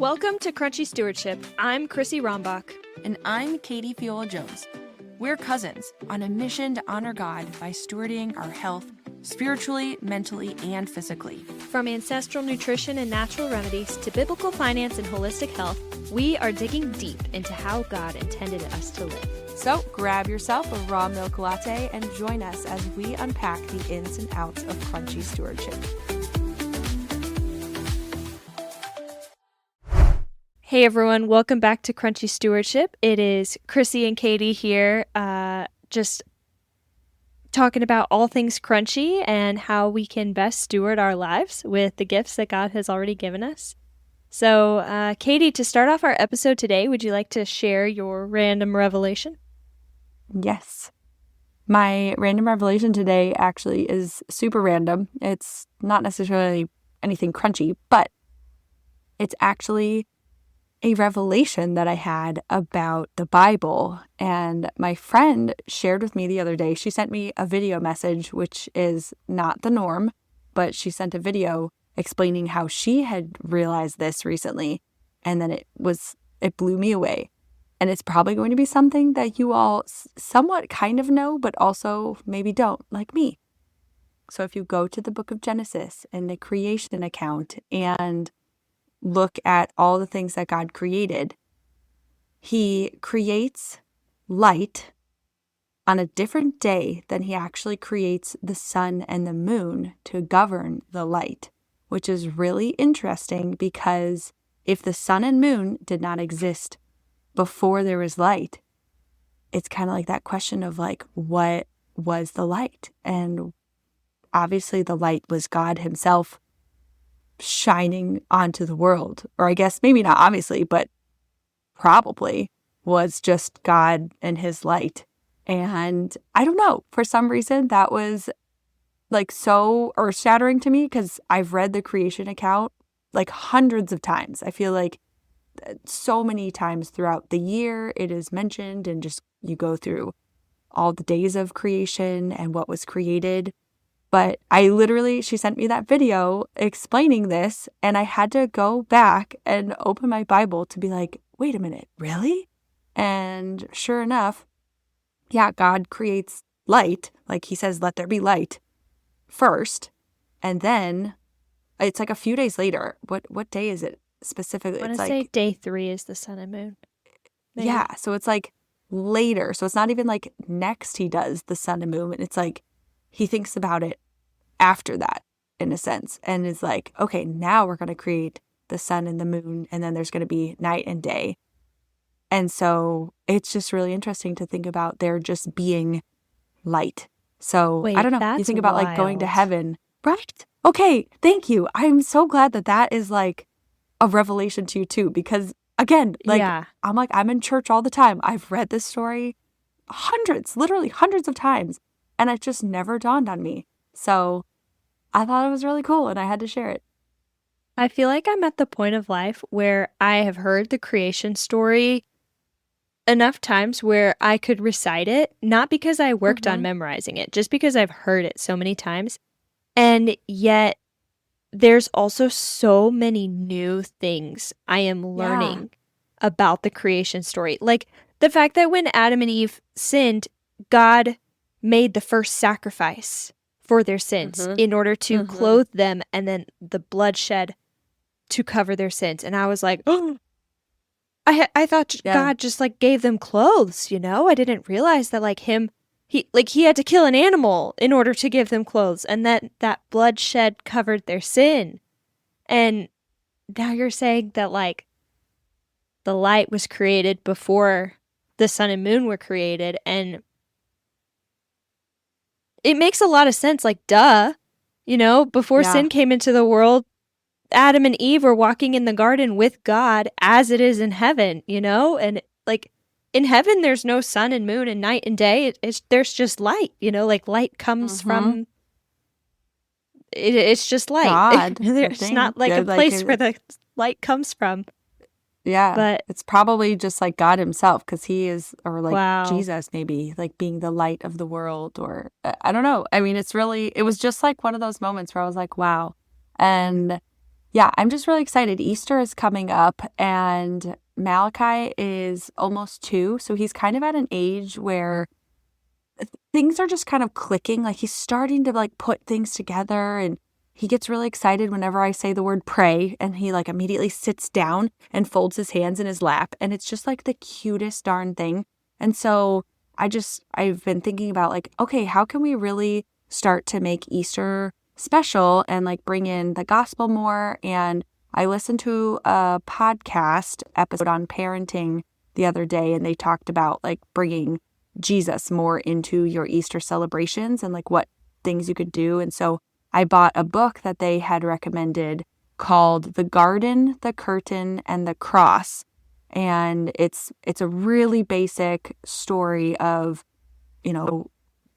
Welcome to Crunchy Stewardship. I'm Chrissy Rombach. And I'm Katie Fiola-Jones. We're cousins on a mission to honor God by stewarding our health spiritually, mentally, and physically. From ancestral nutrition and natural remedies to biblical finance and holistic health, we are digging deep into how God intended us to live. So grab yourself a raw milk latte and join us as we unpack the ins and outs of Crunchy Stewardship. Hey everyone, welcome back to Crunchy Stewardship. It is Chrissy and Katie here, just talking about all things crunchy and how we can best steward our lives with the gifts that God has already given us. So, Katie, to start off our episode today, would you like to share your random revelation? Yes. My random revelation today actually is super random. It's not necessarily anything crunchy, but it's actually a revelation that I had about the Bible. And my friend shared with me the other day, she sent me a video message, which is not the norm, but she sent a video explaining how she had realized this recently. And then it blew me away. And it's probably going to be something that you all somewhat kind of know, but also maybe don't, like me. So if you go to the book of Genesis and the creation account and look at all the things that God created, He creates light on a different day than He actually creates the sun and the moon to govern the light, which is really interesting because if the sun and moon did not exist before there was light, it's kind of like that question of like, what was the light? And obviously the light was God Himself shining onto the world. Or I guess maybe not obviously, but probably was just God and His light. And I don't know, for some reason that was like so earth-shattering to me because I've read the creation account like hundreds of times. I feel like so many times throughout the year it is mentioned, and just you go through all the days of creation and what was created. But she sent me that video explaining this, and I had to go back and open my Bible to be like, wait a minute, really? And sure enough, yeah, God creates light. Like He says, let there be light first. And then it's like a few days later. What day is it specifically? I want to say day 3 is the sun and moon. Maybe. Yeah, so it's like later. So it's not even like next He does the sun and moon. It's like He thinks about it after that, in a sense, and is like, okay, now we're going to create the sun and the moon, and then there's going to be night and day. And so it's just really interesting to think about there just being light. So Wait, I don't know. You think about wild. Like going to heaven, right? Okay, thank you. I'm so glad that is like a revelation to you too, because again, like Yeah. I'm in church all the time. I've read this story literally hundreds of times, and it just never dawned on me. So I thought it was really cool, and I had to share it. I feel like I'm at the point of life where I have heard the creation story enough times where I could recite it, not because I worked on memorizing it, just because I've heard it so many times. And yet there's also so many new things I am learning about the creation story. Like the fact that when Adam and Eve sinned, God made the first sacrifice for their sins in order to clothe them, and then the bloodshed to cover their sins. And I was like, oh, I thought God just like gave them clothes, you know? I didn't realize that like he had to kill an animal in order to give them clothes, and that bloodshed covered their sin. And now you're saying that like the light was created before the sun and moon were created, and it makes a lot of sense, like, duh, you know, before sin came into the world, Adam and Eve were walking in the garden with God as it is in heaven, you know, and like in heaven, there's no sun and moon and night and day. There's just light, you know, like light comes from, it's just light. God, There's not like a place where the light comes from. Yeah, but it's probably just like God Himself, because He is, or like wow. Jesus maybe, like being the light of the world, or I don't know. I mean, it was just like one of those moments where I was like, wow. And yeah, I'm just really excited. Easter is coming up and Malachi is almost 2. So he's kind of at an age where things are just kind of clicking. Like he's starting to like put things together, and he gets really excited whenever I say the word pray, and he like immediately sits down and folds his hands in his lap. And it's just like the cutest darn thing. And so I've been thinking about like, okay, how can we really start to make Easter special and like bring in the gospel more? And I listened to a podcast episode on parenting the other day, and they talked about like bringing Jesus more into your Easter celebrations and like what things you could do. And so I bought a book that they had recommended called The Garden, the Curtain, and the Cross. And it's a really basic story of,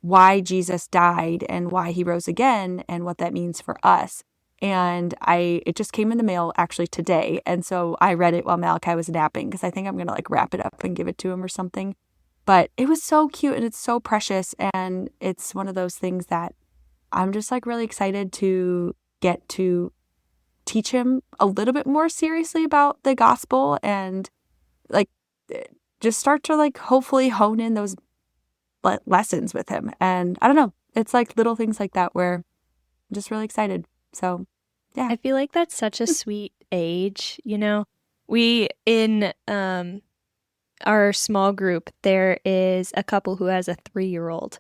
why Jesus died and why he rose again and what that means for us. And it just came in the mail actually today. And so I read it while Malachi was napping because I think I'm going to like wrap it up and give it to him or something. But it was so cute and it's so precious. And it's one of those things that I'm just like really excited to get to teach him a little bit more seriously about the gospel and like just start to like hopefully hone in those lessons with him. And I don't know, it's like little things like that where I'm just really excited. So yeah. I feel like that's such a sweet age. We in our small group, there is a couple who has a 3-year-old,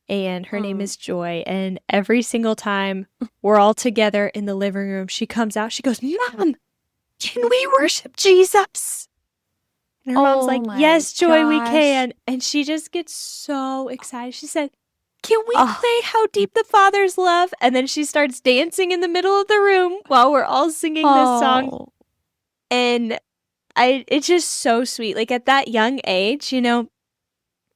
and her name is Joy. And every single time we're all together in the living room, she comes out, she goes, "Mom, can we worship Jesus?" And her mom's like, "Yes, Joy, we can." And she just gets so excited. She said, "Can we play How Deep the Father's Love?" And then she starts dancing in the middle of the room while we're all singing this song. And it's just so sweet. Like at that young age,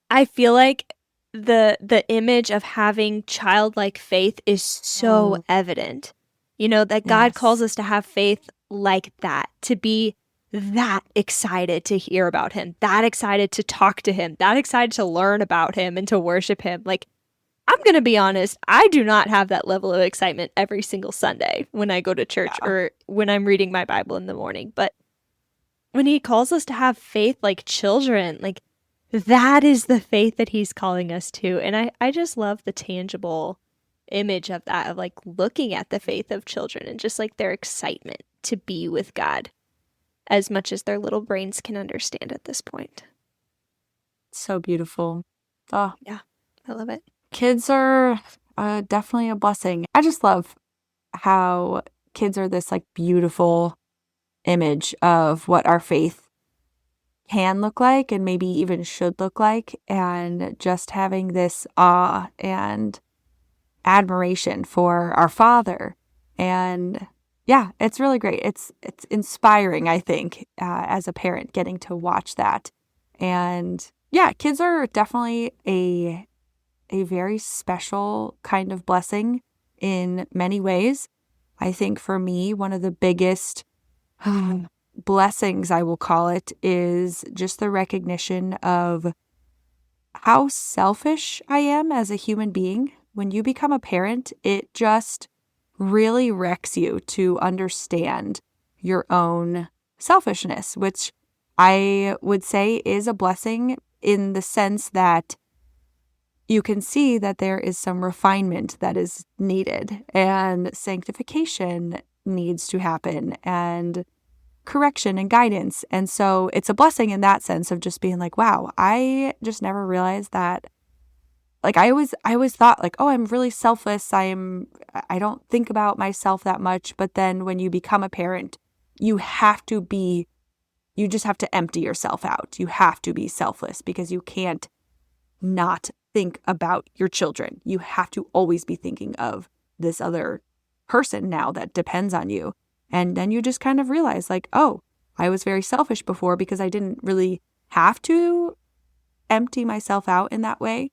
I feel like the image of having childlike faith is so evident. That God calls us to have faith like that, to be that excited to hear about him, that excited to talk to him, that excited to learn about him and to worship him. Like, I'm going to be honest, I do not have that level of excitement every single Sunday when I go to church or when I'm reading my Bible in the morning. But when he calls us to have faith like children, like that is the faith that he's calling us to. And I just love the tangible image of that, of like looking at the faith of children and just like their excitement to be with God as much as their little brains can understand at this point. So beautiful. Oh, yeah, I love it. Kids are definitely a blessing. I just love how kids are this like beautiful image of what our faith can look like and maybe even should look like, and just having this awe and admiration for our Father. And yeah, it's really great. It's inspiring, I think, as a parent getting to watch that. And yeah, kids are definitely a very special kind of blessing in many ways. I think for me, one of the biggest blessings, I will call it, is just the recognition of how selfish I am as a human being. When you become a parent, it just really wrecks you to understand your own selfishness, which I would say is a blessing in the sense that you can see that there is some refinement that is needed and sanctification needs to happen and correction and guidance. And so it's a blessing in that sense of just being like, wow, I just never realized that. Like I always thought like, oh, I'm really selfless. I don't think about myself that much. But then when you become a parent, you just have to empty yourself out. You have to be selfless because you can't not think about your children. You have to always be thinking of this other person now that depends on you. And then you just kind of realize like, oh, I was very selfish before because I didn't really have to empty myself out in that way.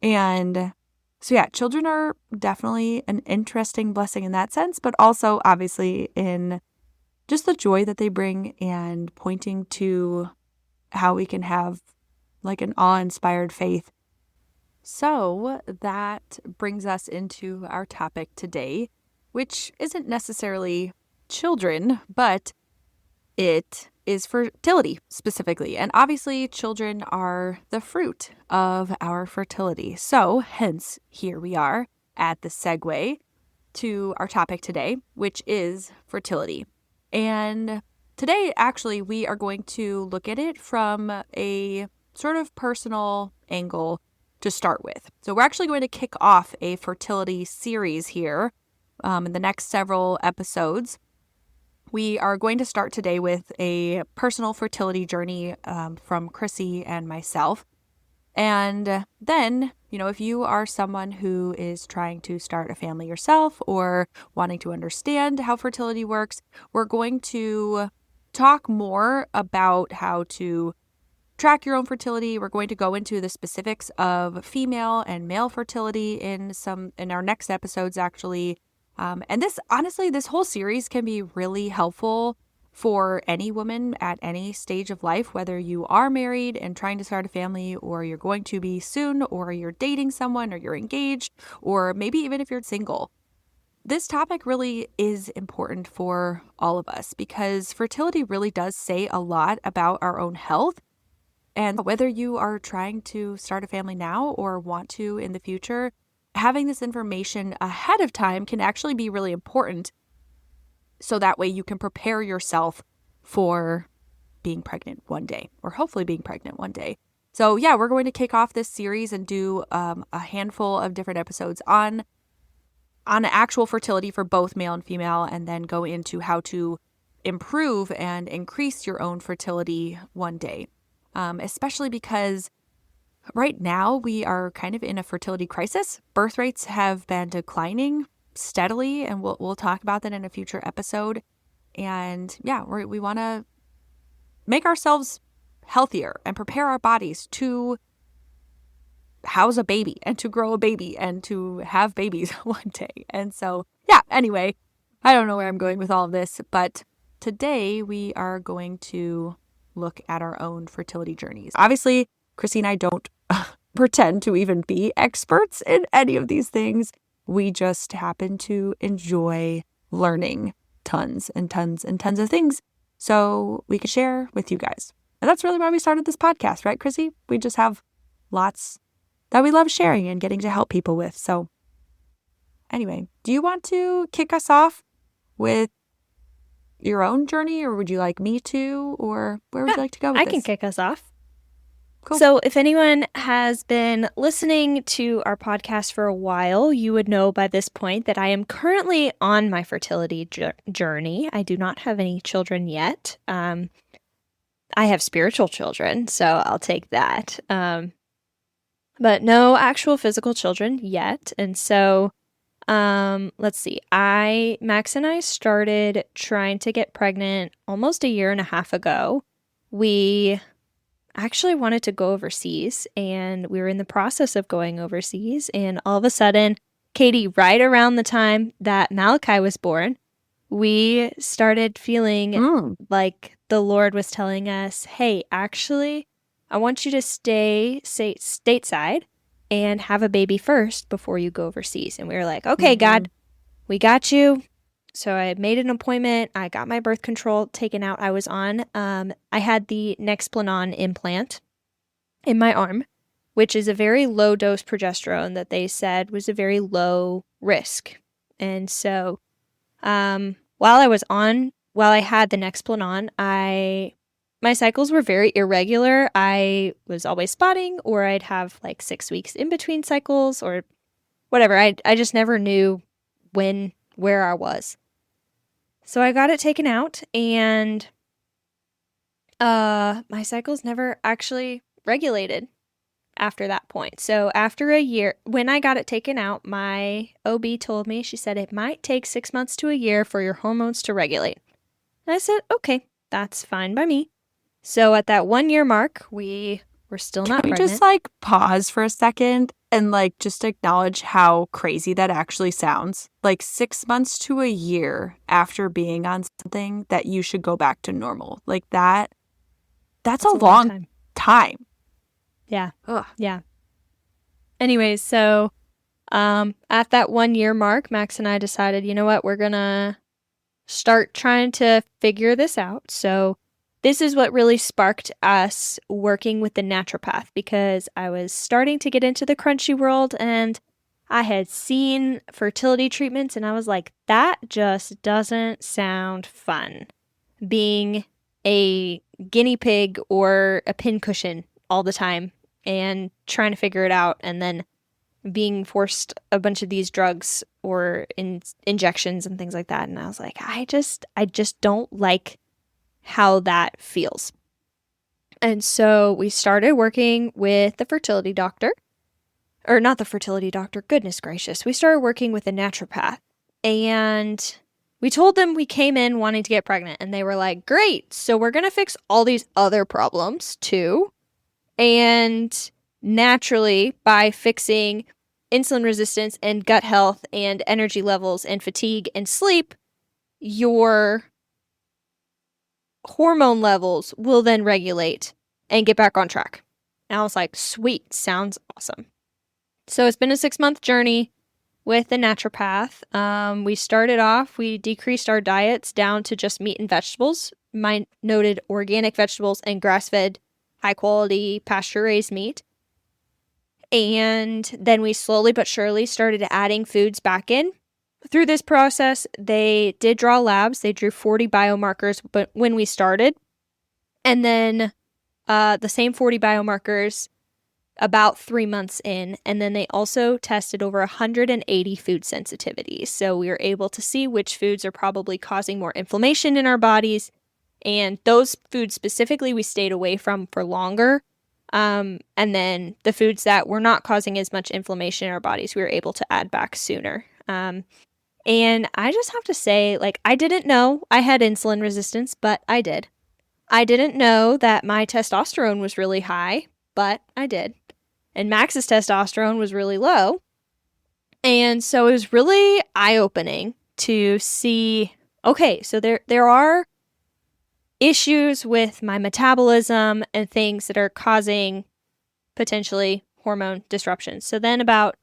And so, yeah, children are definitely an interesting blessing in that sense, but also obviously in just the joy that they bring and pointing to how we can have like an awe-inspired faith. So that brings us into our topic today, which isn't necessarily children, but it is fertility specifically. And obviously, children are the fruit of our fertility. So, hence, here we are at the segue to our topic today, which is fertility. And today, actually, we are going to look at it from a sort of personal angle to start with. So we're actually going to kick off a fertility series here in the next several episodes. We are going to start today with a personal fertility journey from Chrissy and myself. And then, if you are someone who is trying to start a family yourself or wanting to understand how fertility works, we're going to talk more about how to track your own fertility. We're going to go into the specifics of female and male fertility in our next episodes, actually. And this whole series can be really helpful for any woman at any stage of life, whether you are married and trying to start a family, or you're going to be soon, or you're dating someone, or you're engaged, or maybe even if you're single. This topic really is important for all of us because fertility really does say a lot about our own health. And whether you are trying to start a family now or want to in the future, having this information ahead of time can actually be really important. So that way you can prepare yourself for being pregnant one day, or hopefully being pregnant one day. So yeah, we're going to kick off this series and do a handful of different episodes on actual fertility for both male and female, and then go into how to improve and increase your own fertility one day. Especially because right now we are kind of in a fertility crisis. Birth rates have been declining steadily, and we'll talk about that in a future episode. And yeah, we want to make ourselves healthier and prepare our bodies to house a baby and to grow a baby and to have babies one day. And so, yeah, anyway, I don't know where I'm going with all of this, but today we are going to look at our own fertility journeys. Obviously, Chrissy and I don't pretend to even be experts in any of these things. We just happen to enjoy learning tons and tons and tons of things so we could share with you guys. And that's really why we started this podcast, right, Chrissy? We just have lots that we love sharing and getting to help people with. So anyway, do you want to kick us off with your own journey, or would you like me to, or where would you like to go with this? I can kick us off. Cool. So if anyone has been listening to our podcast for a while, you would know by this point that I am currently on my fertility journey. I do not have any children yet. I have spiritual children, so I'll take that. But no actual physical children yet. And so let's see. Max and I started trying to get pregnant almost 1.5 years ago. We actually wanted to go overseas, and we were in the process of going overseas. And all of a sudden, Katie, right around the time that Malakai was born, we started feeling like the Lord was telling us, hey, actually, I want you to stay stateside and have a baby first before you go overseas. And we were like, okay, God, we got you. So I made an appointment. I got my birth control taken out. I was on, I had the Nexplanon implant in my arm, which is a very low dose progesterone that they said was a very low risk. And so while I had the Nexplanon, my cycles were very irregular. I was always spotting, or I'd have like 6 weeks in between cycles or whatever. I just never knew where I was. So I got it taken out, and my cycles never actually regulated after that point. So after a year, when I got it taken out, my OB told me, she said, it might take 6 months to a year for your hormones to regulate. And I said, okay, that's fine by me. So at that 1 year mark, we were still not pregnant. Can we just pause for a second and just acknowledge how crazy that actually sounds? 6 months to a year after being on something that you should go back to normal. That's a long time. Yeah. Ugh. Yeah. Anyways, so at that 1 year mark, Max and I decided, you know what, we're going to start trying to figure this out. So this is what really sparked us working with the naturopath, because I was starting to get into the crunchy world and I had seen fertility treatments and I was like, that just doesn't sound fun. Being a guinea pig or a pincushion all the time and trying to figure it out, and then being forced a bunch of these drugs or injections and things like that. And I was like, I just don't like how that feels. And so we started working with the fertility doctor, or not the fertility doctor, goodness gracious. We started working with a naturopath, and we told them we came in wanting to get pregnant, and they were like, great, so we're going to fix all these other problems too. And naturally, by fixing insulin resistance and gut health and energy levels and fatigue and sleep, your hormone levels will then regulate and get back on track. And I was like, sweet, sounds awesome. So it's been a 6-month journey with the naturopath. We started off, we decreased our diets down to just meat and vegetables. My noted organic vegetables and grass-fed, high-quality, pasture-raised meat. And then we slowly but surely started adding foods back in. Through this process, they did draw labs. They drew 40 biomarkers but when we started. And then the same 40 biomarkers about 3 months in. And then they also tested over 180 food sensitivities. So we were able to see which foods are probably causing more inflammation in our bodies. And those foods specifically we stayed away from for longer. And then the foods that were not causing as much inflammation in our bodies, we were able to add back sooner. And I just have to say, like, I didn't know I had insulin resistance, but I did. I didn't know that my testosterone was really high, but I did. And Max's testosterone was really low. And so it was really eye-opening to see, okay, so there are issues with my metabolism and things that are causing potentially hormone disruptions. So then about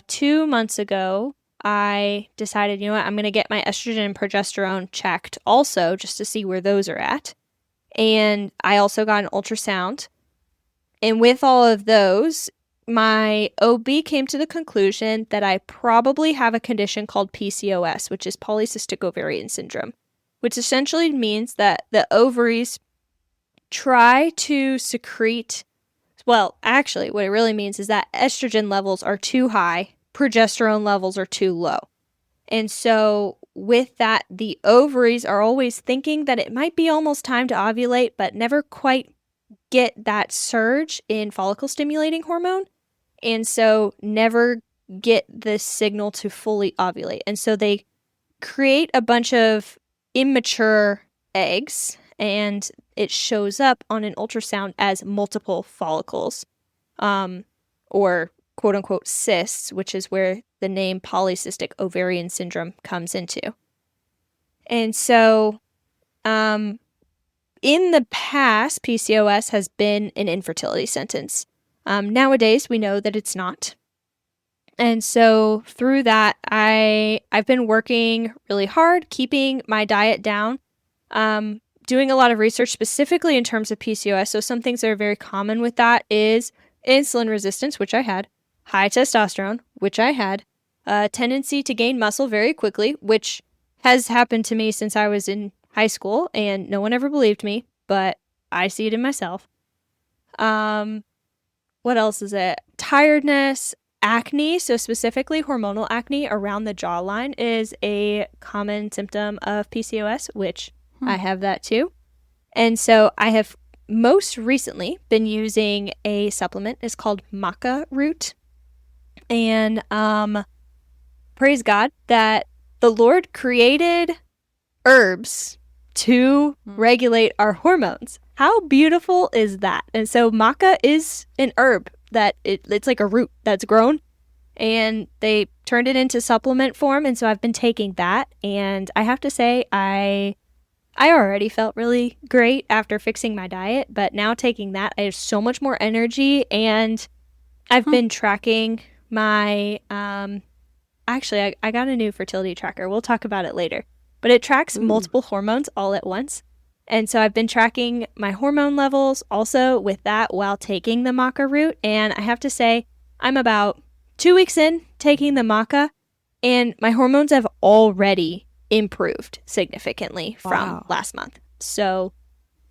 2 months ago, I decided, you know what, I'm going to get my estrogen and progesterone checked also, just to see where those are at. And I also got an ultrasound. And with all of those, my OB came to the conclusion that I probably have a condition called PCOS, which is polycystic ovarian syndrome, which essentially means that the ovaries try to secrete, well, actually, what it really means is that estrogen levels are too high, progesterone levels are too low. And so with that, the ovaries are always thinking that it might be almost time to ovulate, but never quite get that surge in follicle stimulating hormone. And so never get the signal to fully ovulate. And so they create a bunch of immature eggs, and it shows up on an ultrasound as multiple follicles, or quote unquote cysts, which is where the name polycystic ovarian syndrome comes into. And so, in the past, PCOS has been an infertility sentence. Nowadays, we know that it's not. And so through that, I've been working really hard, keeping my diet down, doing a lot of research specifically in terms of PCOS. So some things that are very common with that is insulin resistance, which I had, high testosterone, which I had, a tendency to gain muscle very quickly, which has happened to me since I was in high school, and no one ever believed me, but I see it in myself. What else is it? Tiredness, acne, so specifically hormonal acne around the jawline is a common symptom of PCOS, which I have that too. And so I have most recently been using a supplement. It's called maca root. And praise God that the Lord created herbs to regulate our hormones. How beautiful is that? And so maca is an herb that it's like a root that's grown, and they turned it into supplement form. And so I've been taking that, and I have to say I already felt really great after fixing my diet, but now taking that, I have so much more energy. And I've been tracking my actually I got a new fertility tracker. We'll talk about it later. but it tracks Ooh. multiple hormones all at once. And so I've been tracking my hormone levels also with that while taking the maca root. And I have to say, I'm about 2 weeks in taking the maca, and my hormones have already improved significantly from last month. So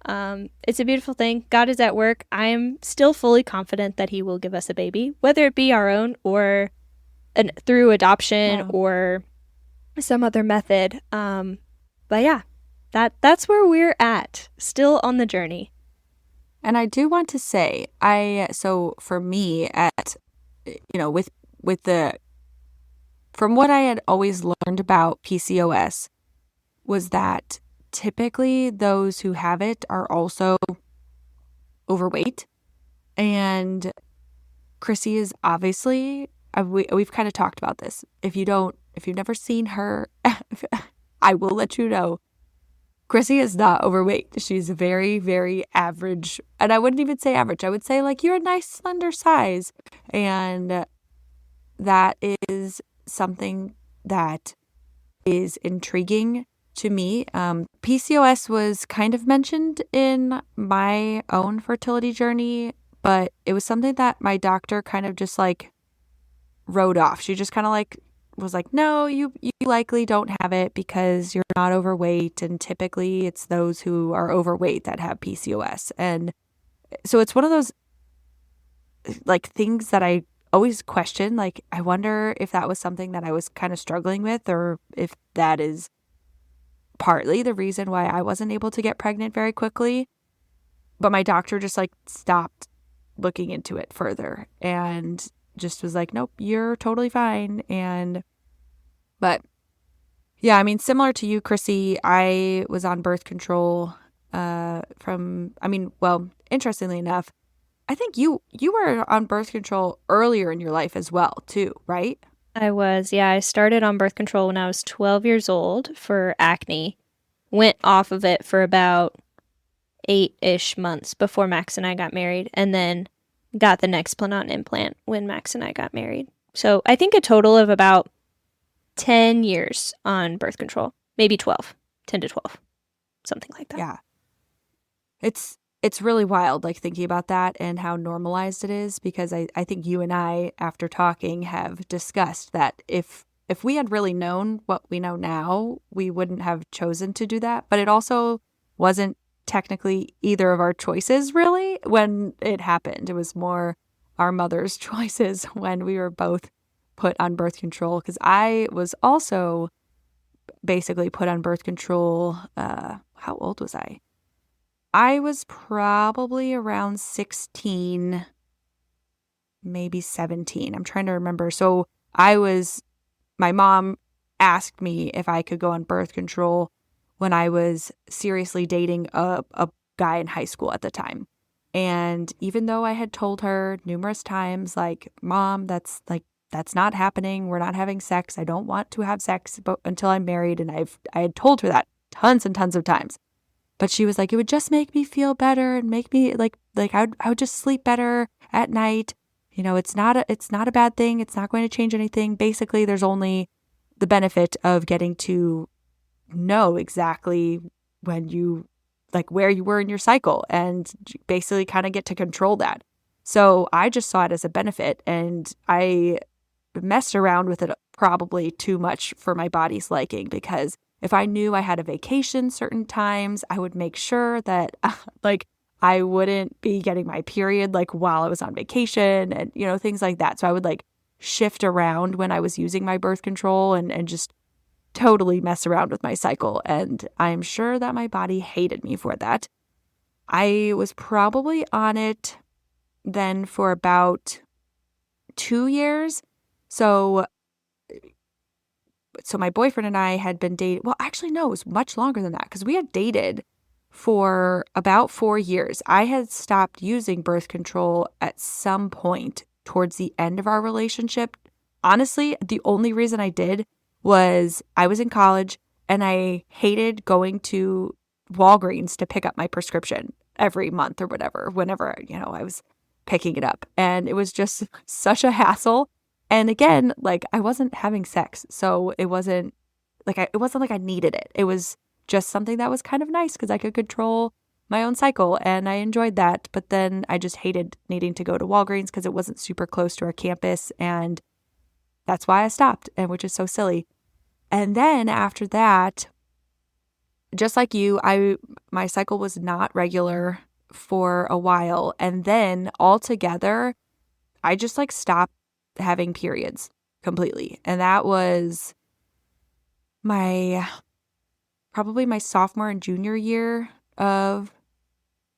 it's a beautiful thing. God is at work. I am still fully confident that he will give us a baby, whether it be our own or through adoption or some other method. But yeah, that's where we're at, still on the journey. And I do want to say, so for me from what I had always learned about PCOS was that typically those who have it are also overweight. And Chrissy is obviously, we've kind of talked about this. If you've never seen her, I will let you know. Chrissy is not overweight. She's very, very average. And I wouldn't even say average. I would say like you're a nice slender size. And that is something that is intriguing to me. PCOS was kind of mentioned in my own fertility journey, but it was something that my doctor kind of just like wrote off. She just kind of like was like, no, you likely don't have it because you're not overweight. And typically it's those who are overweight that have PCOS. And so it's one of those like things that I always question. Like, I wonder if that was something that I was kind of struggling with, or if that is partly the reason why I wasn't able to get pregnant very quickly. But my doctor just like stopped looking into it further and just was like, nope, you're totally fine. But yeah, I mean, similar to you, Chrissy, I was on birth control interestingly enough, I think you were on birth control earlier in your life as well too, right? I was, yeah. I started on birth control when I was 12 years old for acne. Went off of it for about 8-ish months before Max and I got married, and then got the Nexplanon implant when Max and I got married. So I think a total of about 10 years on birth control, maybe 12, 10 to 12, something like that. Yeah. It's really wild, like thinking about that and how normalized it is, because I think you and I, after talking, have discussed that if we had really known what we know now, we wouldn't have chosen to do that. But it also wasn't technically either of our choices, really, when it happened. It was more our mother's choices when we were both put on birth control, because I was also basically put on birth control. How old was I? I was probably around 16, maybe 17. I'm trying to remember. So my mom asked me if I could go on birth control when I was seriously dating a guy in high school at the time. And even though I had told her numerous times, like, Mom, that's not happening. We're not having sex. I don't want to have sex until I'm married. And I had told her that tons and tons of times. But she was like, it would just make me feel better and make me like I would just sleep better at night. You know, it's not a bad thing. It's not going to change anything. Basically, there's only the benefit of getting to know exactly when you, like, where you were in your cycle, and basically kind of get to control that. So I just saw it as a benefit, and I messed around with it probably too much for my body's liking, because if I knew I had a vacation certain times, I would make sure that I wouldn't be getting my period like while I was on vacation, and, you know, things like that. So I would like shift around when I was using my birth control and just totally mess around with my cycle. And I'm sure that my body hated me for that. I was probably on it then for about 2 years. So my boyfriend and I had been dating. Well, actually, no, it was much longer than that, because we had dated for about 4 years. I had stopped using birth control at some point towards the end of our relationship. Honestly, the only reason I did was I was in college and I hated going to Walgreens to pick up my prescription every month or whatever, whenever, you know, I was picking it up. And it was just such a hassle. And again, like, I wasn't having sex, so it wasn't it wasn't like I needed it. It was just something that was kind of nice because I could control my own cycle and I enjoyed that. But then I just hated needing to go to Walgreens because it wasn't super close to our campus. And that's why I stopped, and which is so silly. And then after that, just like you, my cycle was not regular for a while. And then altogether, I just like stopped having periods completely. And that was probably my sophomore and junior year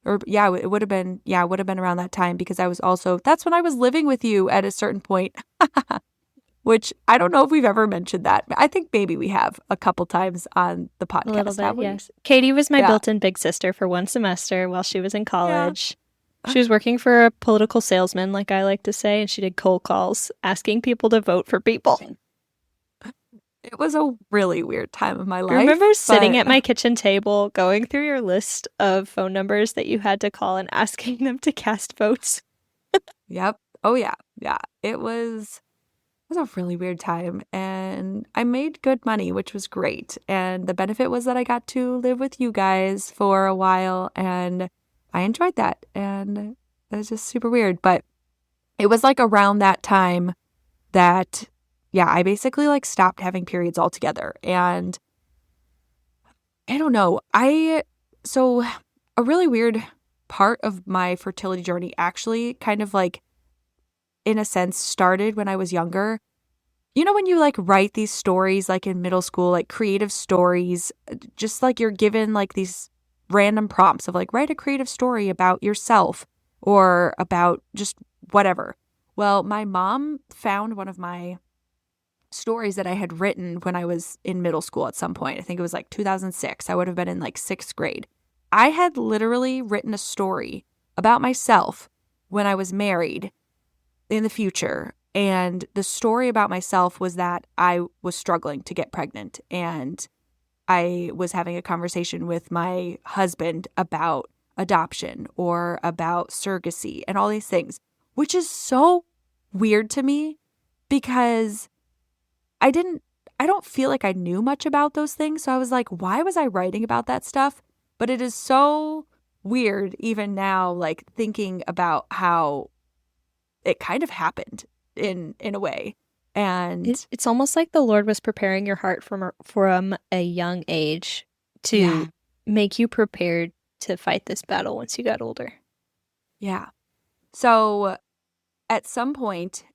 it would have been around that time because that's when I was living with you at a certain point, which I don't know if we've ever mentioned that. I think maybe we have a couple times on the podcast. A little bit, yes. Katie was my built-in big sister for one semester while she was in college. Yeah. She was working for a political salesman, like I like to say, and she did cold calls asking people to vote for people. It was a really weird time of my life. I remember sitting at my kitchen table, going through your list of phone numbers that you had to call and asking them to cast votes. Yep. Oh, yeah. Yeah. It was a really weird time. And I made good money, which was great. And the benefit was that I got to live with you guys for a while. And I enjoyed that. And it was just super weird. But it was like around that time that I basically like stopped having periods altogether. And I don't know. So a really weird part of my fertility journey actually kind of like, in a sense, started when I was younger. You know, when you like write these stories like in middle school, like creative stories, just like you're given like these random prompts of like, write a creative story about yourself or about just whatever. Well, my mom found one of my stories that I had written when I was in middle school at some point. I think it was like 2006. I would have been in like 6th grade. I had literally written a story about myself when I was married in the future. And the story about myself was that I was struggling to get pregnant and I was having a conversation with my husband about adoption or about surrogacy and all these things, which is so weird to me because I don't feel like I knew much about those things. So I was like, why was I writing about that stuff? But it is so weird even now, like thinking about how it kind of happened in a way. And it's almost like the Lord was preparing your heart from a young age to make you prepared to fight this battle once you got older. Yeah. So at some point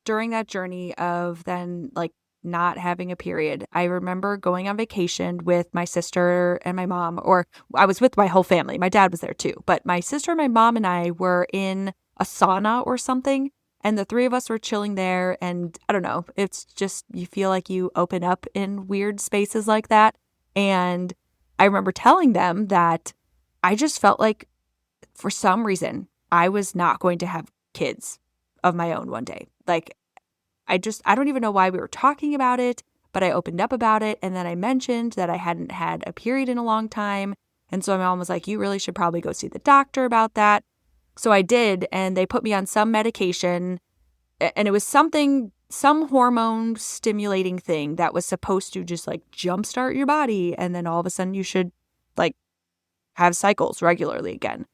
during that journey of then like not having a period, I remember going on vacation with my sister and my mom, or I was with my whole family. My dad was there too, but my sister, my mom, and I were in a sauna or something, and the three of us were chilling there. And I don't know, it's just, you feel like you open up in weird spaces like that. And I remember telling them that I just felt like for some reason I was not going to have kids of my own one day. Like, I don't even know why we were talking about it, but I opened up about it. And then I mentioned that I hadn't had a period in a long time. And so my mom was like, you really should probably go see the doctor about that. So I did. And they put me on some medication. And it was some hormone stimulating thing that was supposed to just like jumpstart your body. And then all of a sudden you should like have cycles regularly again.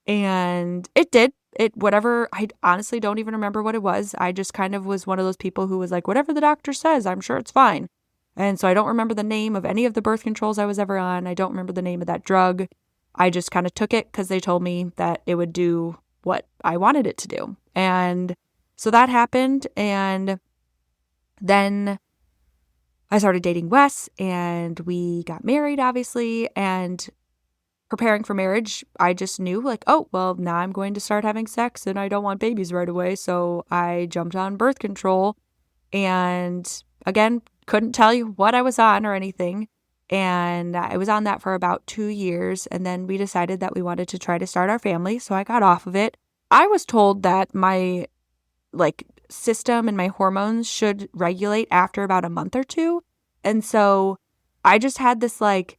And it did. Whatever, I honestly don't even remember what it was. I just kind of was one of those people who was like, whatever the doctor says, I'm sure it's fine. And so I don't remember the name of any of the birth controls I was ever on. I don't remember the name of that drug. I just kind of took it because they told me that it would do what I wanted it to do. And so that happened. And then I started dating Wes and we got married, obviously. And preparing for marriage, I just knew like, oh, well, now I'm going to start having sex and I don't want babies right away. So I jumped on birth control and again, couldn't tell you what I was on or anything. And I was on that for about 2 years. And then we decided that we wanted to try to start our family. So I got off of it. I was told that my like system and my hormones should regulate after about a month or two. And so I just had this like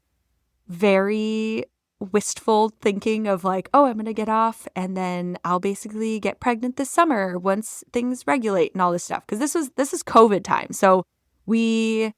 very wistful thinking of like, oh, I'm going to get off and then I'll basically get pregnant this summer once things regulate and all this stuff. Because this is COVID time. So we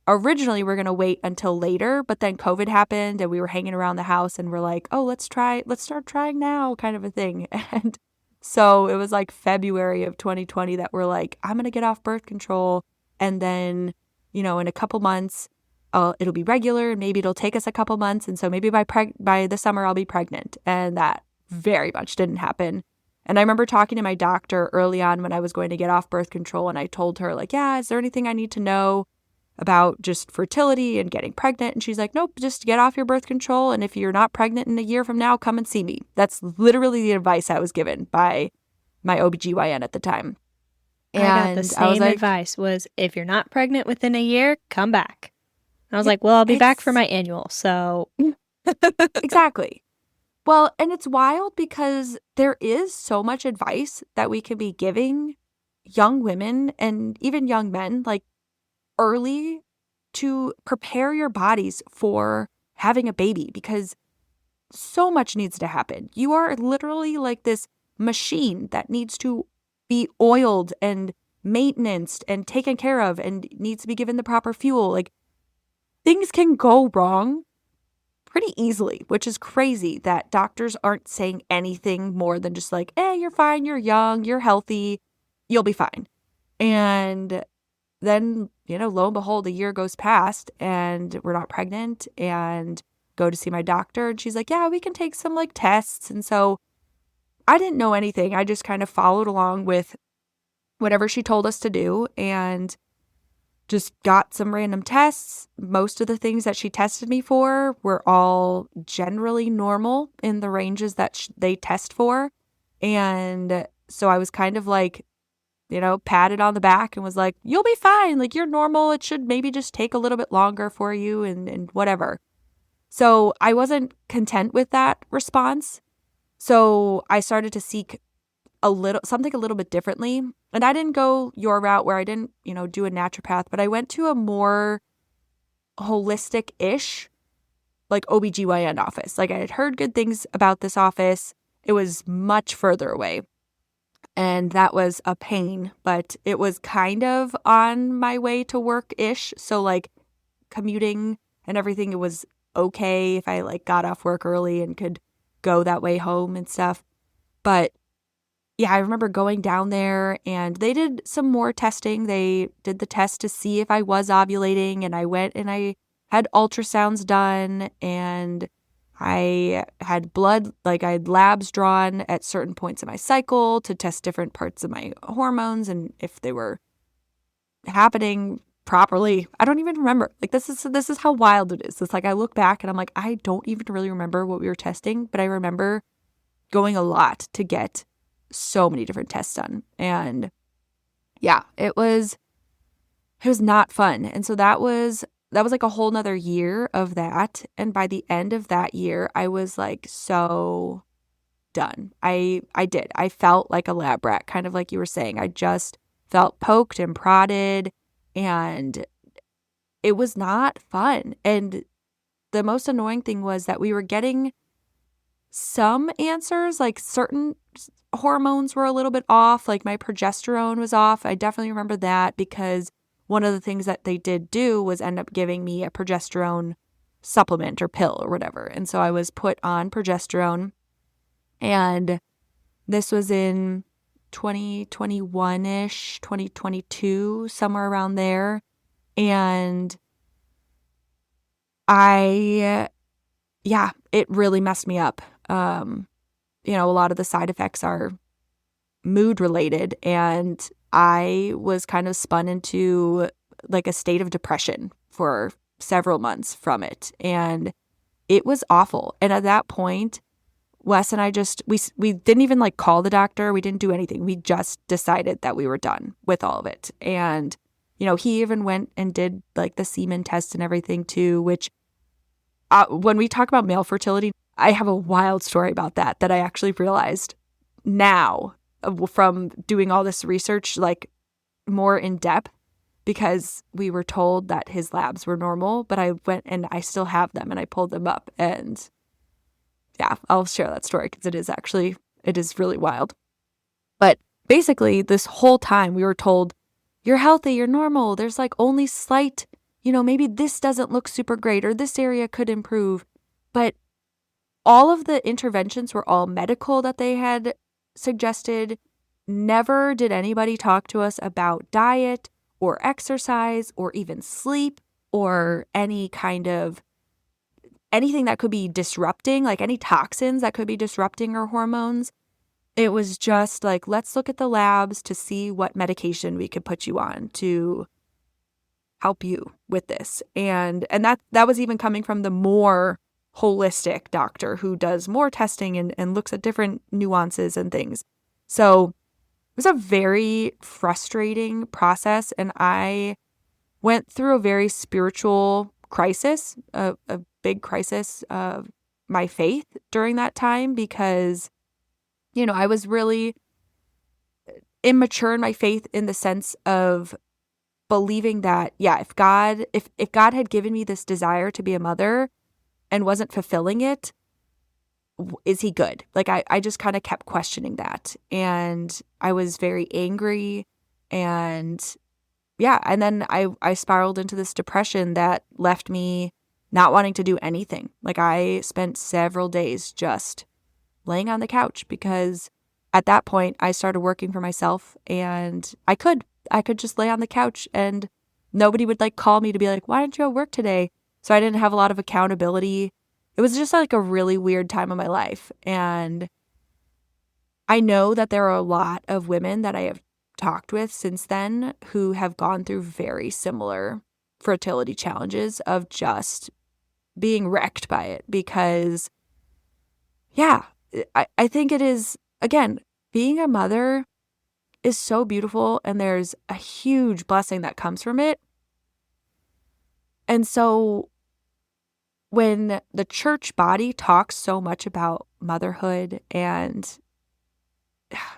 originally we're going to wait until later, but then COVID happened and we were hanging around the house and we're like, oh, let's start trying now kind of a thing. And so it was like February of 2020 that we're like, I'm going to get off birth control. And then, in a couple months, it'll be regular and maybe it'll take us a couple months. And so maybe by the summer, I'll be pregnant. And that very much didn't happen. And I remember talking to my doctor early on when I was going to get off birth control. And I told her like, yeah, is there anything I need to know about just fertility and getting pregnant? And she's like, nope, just get off your birth control. And if you're not pregnant in a year from now, come and see me. That's literally the advice I was given by my OBGYN at the time. And I got the same advice was, if you're not pregnant within a year, come back. And I was like, well, I'll be back for my annual. So exactly. Well, and it's wild because there is so much advice that we can be giving young women and even young men, like early, to prepare your bodies for having a baby, because so much needs to happen. You are literally like this machine that needs to be oiled and maintenanced and taken care of and needs to be given the proper fuel. Like, things can go wrong pretty easily, which is crazy that doctors aren't saying anything more than just like, you're fine, you're young, you're healthy, you'll be fine. And then, lo and behold, a year goes past and we're not pregnant, and go to see my doctor and she's like, yeah, we can take some like tests. And so I didn't know anything. I just kind of followed along with whatever she told us to do and just got some random tests. Most of the things that she tested me for were all generally normal in the ranges that they test for. And so I was kind of like, patted on the back and was like, you'll be fine. Like, you're normal. It should maybe just take a little bit longer for you and whatever. So I wasn't content with that response. So I started to seek something a little bit differently. And I didn't go your route where I didn't, do a naturopath, but I went to a more holistic-ish, like OBGYN office. Like, I had heard good things about this office. It was much further away. And that was a pain, but it was kind of on my way to work-ish. So like commuting and everything, it was okay if I like got off work early and could go that way home and stuff. But yeah, I remember going down there and they did some more testing. They did the test to see if I was ovulating, and I went and I had ultrasounds done, and I had I had labs drawn at certain points in my cycle to test different parts of my hormones and if they were happening properly. I don't even remember. Like, this is how wild it is. It's like I look back and I'm like, I don't even really remember what we were testing, but I remember going a lot to get so many different tests done. And yeah, it was not fun. And so that was like a whole nother year of that. And by the end of that year, I was like so done. I felt like a lab rat, kind of like you were saying. I just felt poked and prodded, and it was not fun. And the most annoying thing was that we were getting some answers, like certain hormones were a little bit off, like my progesterone was off. I definitely remember that because one of the things that they did do was end up giving me a progesterone supplement or pill or whatever. And so I was put on progesterone, and this was in 2021-ish, 2022, somewhere around there. And it really messed me up. A lot of the side effects are mood related, and I was kind of spun into like a state of depression for several months from it. And it was awful. And at that point, Wes and I we didn't even like call the doctor. We didn't do anything. We just decided that we were done with all of it. And, he even went and did like the semen test and everything too, which when we talk about male fertility, I have a wild story about that I actually realized now from doing all this research, like more in depth, because we were told that his labs were normal, but I went and I still have them and I pulled them up, and yeah, I'll share that story because it is really wild. But basically this whole time we were told, you're healthy, you're normal. There's like only slight maybe this doesn't look super great or this area could improve. But all of the interventions were all medical that they had suggested. Never did anybody talk to us about diet or exercise or even sleep or any kind of anything that could be disrupting, like any toxins that could be disrupting our hormones. It was just like, let's look at the labs to see what medication we could put you on to help you with this. And that was even coming from the more holistic doctor who does more testing and looks at different nuances and things. So it was a very frustrating process. And I went through a very spiritual crisis, a big crisis of my faith during that time because, I was really immature in my faith in the sense of believing that, if God had given me this desire to be a mother and wasn't fulfilling it, is he good? Like I just kind of kept questioning that. And I was very angry and then I spiraled into this depression that left me not wanting to do anything. Like I spent several days just laying on the couch because at that point I started working for myself and I could just lay on the couch and nobody would call me to be like, why didn't you at work today? So I didn't have a lot of accountability. It was just a really weird time of my life. And I know that there are a lot of women that I have talked with since then who have gone through very similar fertility challenges of just being wrecked by it because, I think it is, again, being a mother is so beautiful and there's a huge blessing that comes from it. And so when the church body talks so much about motherhood and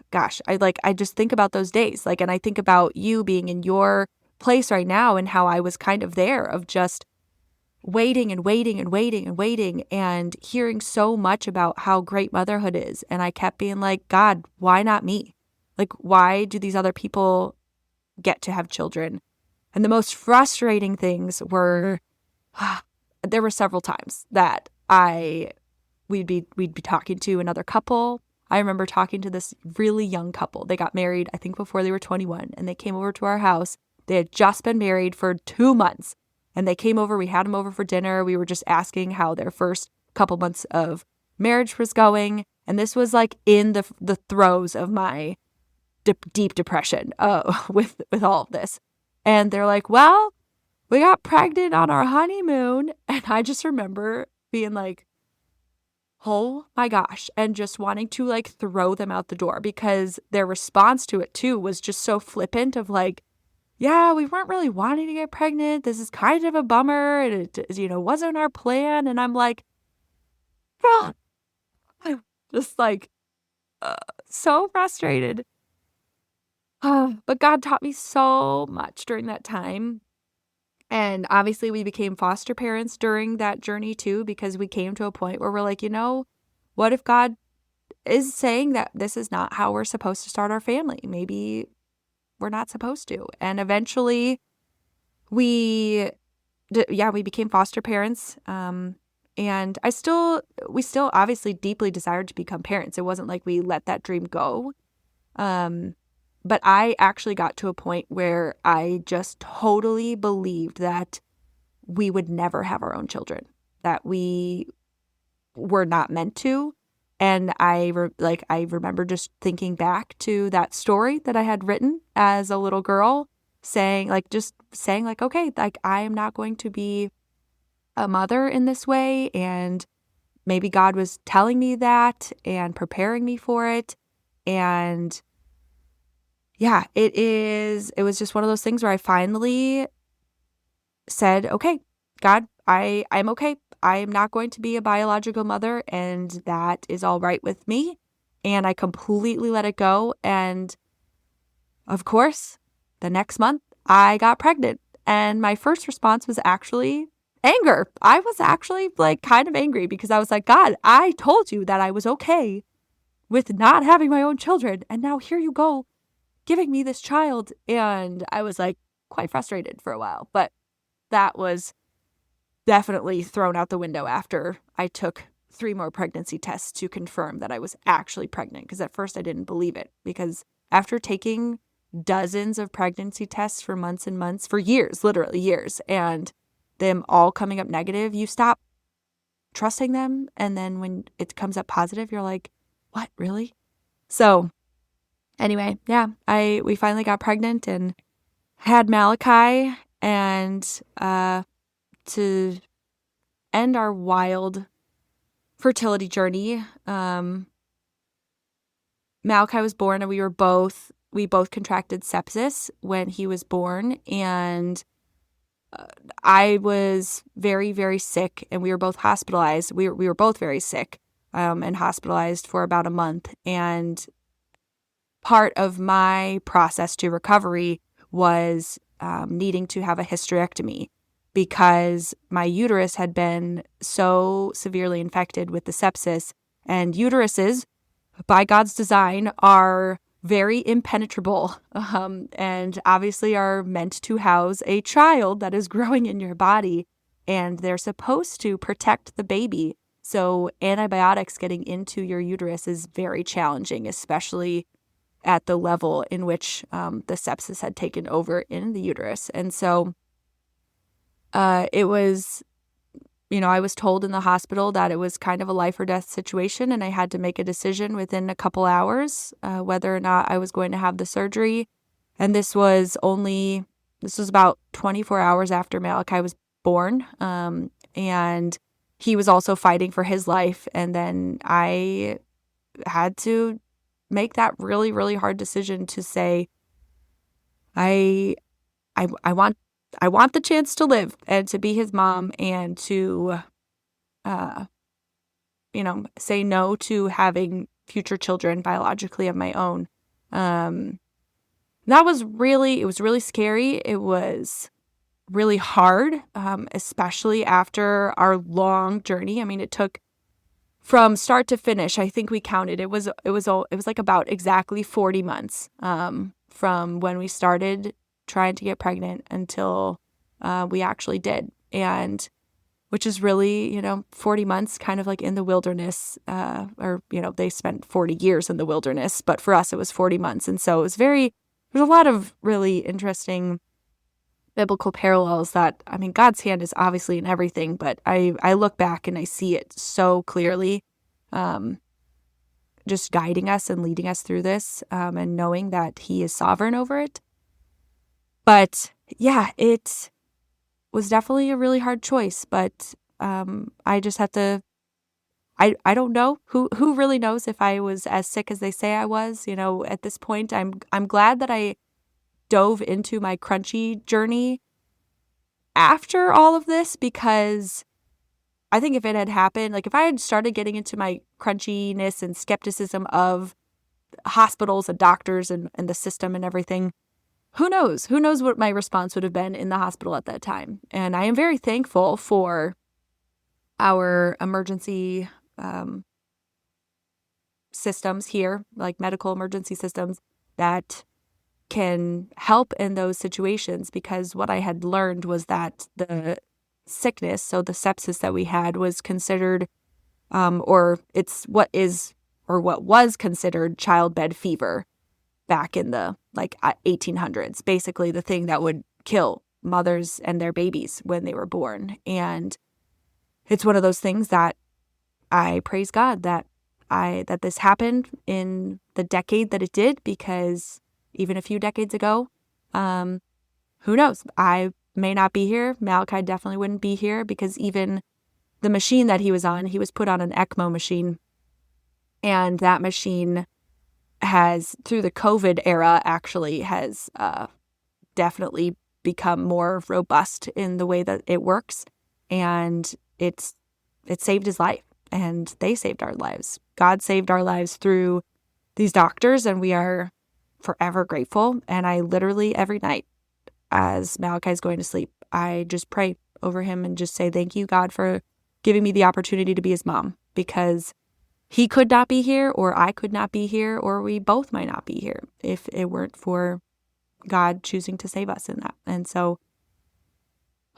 gosh, I just think about those days, and I think about you being in your place right now and how I was kind of there of just waiting and waiting and waiting and waiting and hearing so much about how great motherhood is. And I kept being like, God, why not me? Why do these other people get to have children? And the most frustrating things were, there were several times that we'd be talking to another couple. I remember talking to this really young couple. They got married, I think, before they were 21, and they came over to our house. They had just been married for 2 months, and they came over. We had them over for dinner. We were just asking how their first couple months of marriage was going, and this was in the throes of my deep depression with all of this. And they're like, well, we got pregnant on our honeymoon. And I just remember being like, oh my gosh, and just wanting to throw them out the door because their response to it too was just so flippant of we weren't really wanting to get pregnant. This is kind of a bummer. And it, wasn't our plan. And I'm like, oh, I'm just so frustrated. But God taught me so much during that time. And obviously we became foster parents during that journey too, because we came to a point where we're like, what if God is saying that this is not how we're supposed to start our family? Maybe we're not supposed to. And eventually we became foster parents. And we still obviously deeply desired to become parents. It wasn't like we let that dream go. But I actually got to a point where I just totally believed that we would never have our own children, that we were not meant to. And I remember just thinking back to that story that I had written as a little girl, saying okay, I am not going to be a mother in this way. And maybe God was telling me that and preparing me for it. And it was just one of those things where I finally said, okay, God, I'm okay. I am not going to be a biological mother, and that is all right with me. And I completely let it go. And of course, the next month I got pregnant. And my first response was actually anger. I was actually kind of angry because I was like, God, I told you that I was okay with not having my own children. And now here you go, giving me this child. And I was quite frustrated for a while. But that was definitely thrown out the window after I took 3 more pregnancy tests to confirm that I was actually pregnant. Because at first I didn't believe it. Because after taking dozens of pregnancy tests for months and months, for years, literally years, and them all coming up negative, you stop trusting them. And then when it comes up positive, you're like, what, really? So anyway, yeah, we finally got pregnant and had Malakai, and to end our wild fertility journey, Malakai was born, and we both contracted sepsis when he was born, and I was very, very sick, and we were both hospitalized. We were both very sick, and hospitalized for about a month. And part of my process to recovery was needing to have a hysterectomy, because my uterus had been so severely infected with the sepsis. And uteruses, by God's design, are very impenetrable, and obviously are meant to house a child that is growing in your body, and they're supposed to protect the baby. So antibiotics getting into your uterus is very challenging, especially at the level in which the sepsis had taken over in the uterus. And so it was, I was told in the hospital that it was kind of a life or death situation, and I had to make a decision within a couple hours whether or not I was going to have the surgery. And this was about 24 hours after Malakai was born, and he was also fighting for his life. And then I had to make that really, really hard decision to say, I want the chance to live and to be his mom, and to, say no to having future children biologically of my own. It was really scary. It was really hard, especially after our long journey. I mean, it took from start to finish, I think we counted, it was like about exactly 40 months, from when we started trying to get pregnant until we actually did. And which is really, 40 months kind of like in the wilderness, or they spent 40 years in the wilderness, but for us it was 40 months. And so it was there's a lot of really interesting biblical parallels that, God's hand is obviously in everything, but I look back and I see it so clearly, just guiding us and leading us through this, and knowing that he is sovereign over it. But yeah, it was definitely a really hard choice, but I just had to, I don't know who really knows if I was as sick as they say I was. At this point, I'm glad that I dove into my crunchy journey after all of this, because I think if it had happened, like if I had started getting into my crunchiness and skepticism of hospitals and doctors and the system and everything, who knows what my response would have been in the hospital at that time. And I am very thankful for our emergency systems here, like medical emergency systems that can help in those situations, because what I had learned was that the sickness, so the sepsis that we had, was considered, what was considered childbed fever back in the 1800s, basically the thing that would kill mothers and their babies when they were born. And it's one of those things that I praise God that this happened in the decade that it did, because even a few decades ago, who knows? I may not be here. Malakai definitely wouldn't be here, because even the machine that he was put on an ECMO machine. And that machine has, through the COVID era, actually has definitely become more robust in the way that it works. And it saved his life, and they saved our lives. God saved our lives through these doctors, and we are forever grateful. And I literally every night, as Malakai's going to sleep, I just pray over him and just say, thank you, God, for giving me the opportunity to be his mom, because he could not be here, or I could not be here, or we both might not be here if it weren't for God choosing to save us in that. And so,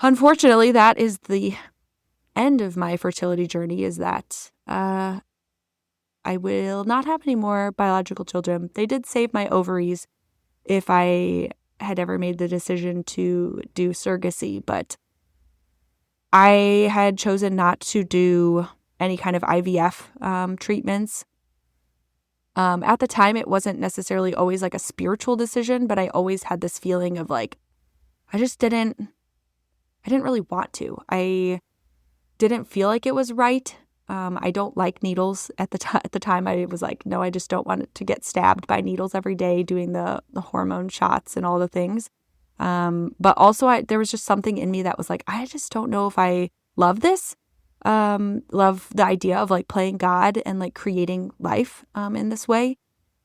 unfortunately, that is the end of my fertility journey, is that I will not have any more biological children. They did save my ovaries if I had ever made the decision to do surrogacy, but I had chosen not to do any kind of IVF treatments. At the time, it wasn't necessarily always like a spiritual decision, but I always had this feeling of like, I didn't really want to. I didn't feel like it was right. I don't like needles at the time. I was like, no, I just don't want to get stabbed by needles every day doing the hormone shots and all the things. But also there was just something in me that was like, I just don't know if I love this. Love the idea of like playing God and like creating life in this way.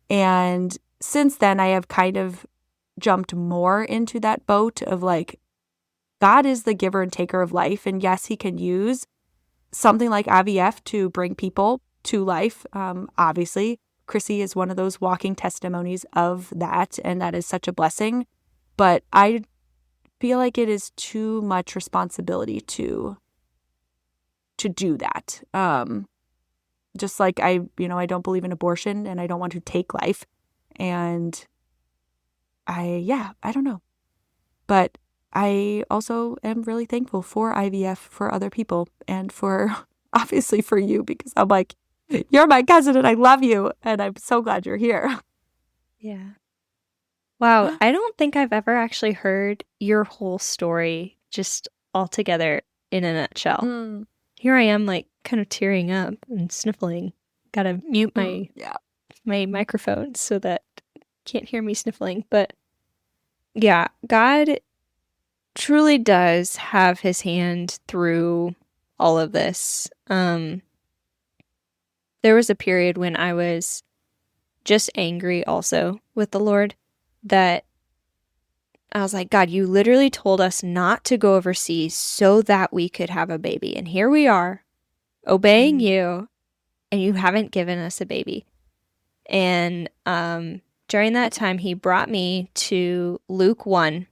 And since then, I have kind of jumped more into that boat of like, God is the giver and taker of life. And yes, he can use something like IVF to bring people to life. Obviously, Chrissy is one of those walking testimonies of that. And that is such a blessing. But I feel like it is too much responsibility to do that. Just like I don't believe in abortion and I don't want to take life. And I don't know. But I also am really thankful for IVF for other people and for, obviously for you, because I'm like, you're my cousin and I love you. And I'm so glad you're here. Yeah. Wow. I don't think I've ever actually heard your whole story just all together in a nutshell. Here I am like kind of tearing up and sniffling. Gotta mute my microphone so that you can't hear me sniffling. But yeah, God truly does have his hand through all of this. There was a period when I was just angry also with the Lord, that I was like, God, you literally told us not to go overseas so that we could have a baby. And here we are obeying you, and you haven't given us a baby. And during that time, he brought me to Luke 1,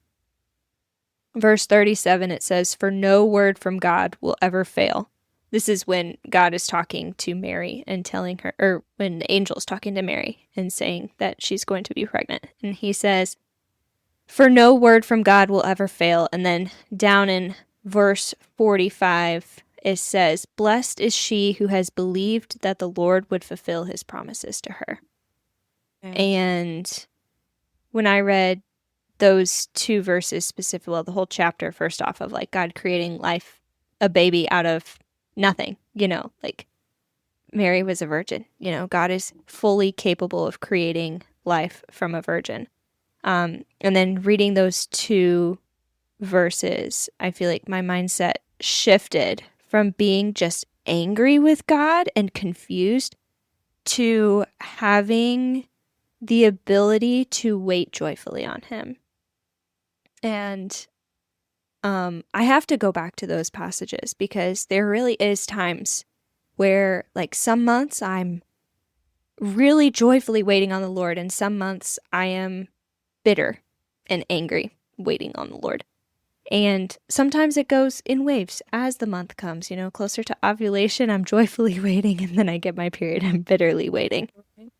verse 37. It says, "For no word from God will ever fail." This is when God is talking to Mary and telling her, or when the angel is talking to Mary and saying that she's going to be pregnant. And he says, "For no word from God will ever fail." And then down in verse 45, it says, "Blessed is she who has believed that the Lord would fulfill his promises to her." And when I read those two verses specifically, well, the whole chapter, first off, of like God creating life, a baby out of nothing, like Mary was a virgin, God is fully capable of creating life from a virgin. And then reading those two verses, I feel like my mindset shifted from being just angry with God and confused to having the ability to wait joyfully on him. And I have to go back to those passages because there really is times where, like, some months I'm really joyfully waiting on the Lord, and some months I am bitter and angry waiting on the Lord. And sometimes it goes in waves as the month comes, closer to ovulation, I'm joyfully waiting, and then I get my period, I'm bitterly waiting.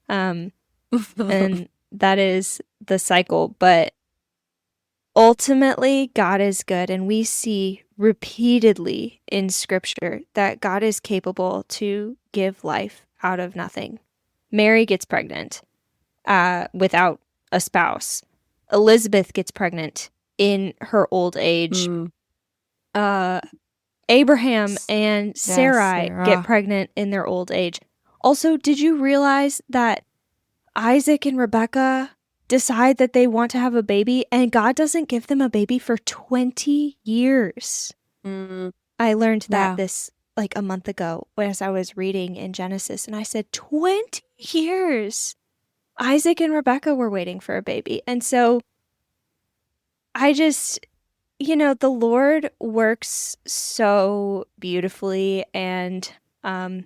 And that is the cycle. But ultimately, God is good, and we see repeatedly in Scripture that God is capable to give life out of nothing. Mary gets pregnant without a spouse. Elizabeth gets pregnant in her old age. Abraham and Sarai get pregnant in their old age. Also, did you realize that Isaac and Rebecca decide that they want to have a baby, and God doesn't give them a baby for 20 years? I learned that this like a month ago as I was reading in Genesis, and I said, 20 years. Isaac and Rebecca were waiting for a baby. And so I just, the Lord works so beautifully, and I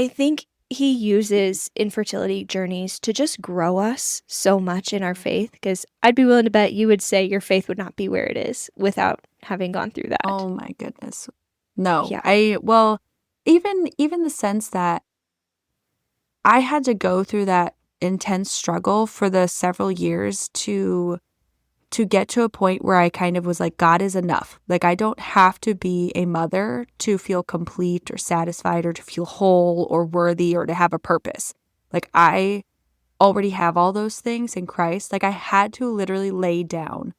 think he uses infertility journeys to just grow us so much in our faith, because I'd be willing to bet you would say your faith would not be where it is without having gone through that. Oh my goodness. No. Yeah. Even the sense that I had to go through that intense struggle for the several years to get to a point where I kind of was like, God is enough. Like, I don't have to be a mother to feel complete or satisfied or to feel whole or worthy or to have a purpose. Like, I already have all those things in Christ. Like, I had to literally lay down